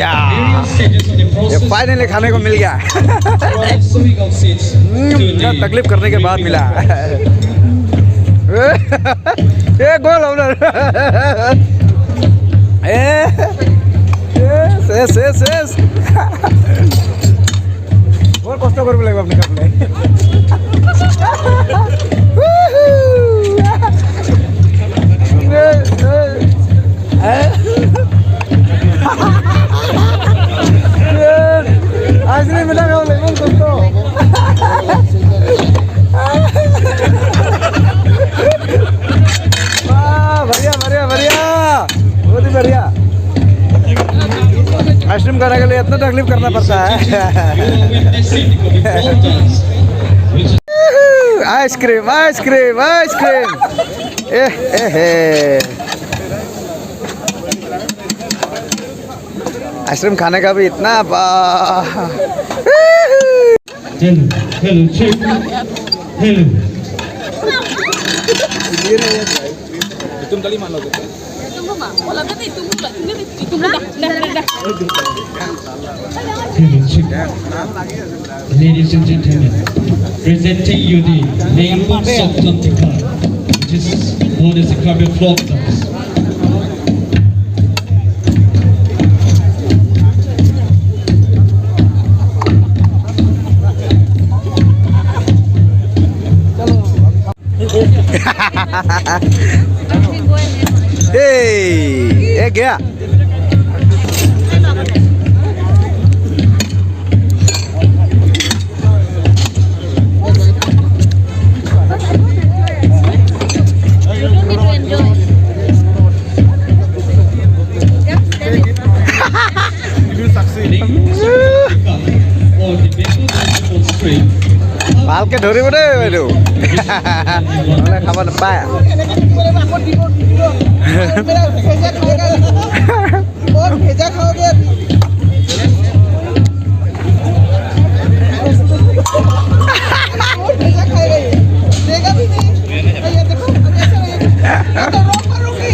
या various stages of the ये process. Finally खाने को मिल गया From sowing of seeds to इतना the तकलीफ करने के बाद मिला ये गोल ओनर शेष शेष शेष बहुत कष्ट कर बोले अपने कपड़े आइसक्रीम मिला मैं बोले कौन कष्ट बढ़िया बढ़िया बढ़िया बहुत ही बढ़िया आइसक्रीम खाने के लिए इतना तकलीफ करना पड़ता है आइसक्रीम आइसक्रीम आइसक्रीम आइसक्रीम खाने का भी इतना hello check hello तुम तली मान लो hello check ladies and gentlemen presenting you the rainbow soft tikka which is known as the Karbi flock dance. ये गया ভালকে ধৰিব দেই বাইদেউ নহ'লে খাব নাপায় भेजा खाओगे भेजा खाएगा ये देगा भी नहीं ये देखो ऐसा तो रोक करूंगी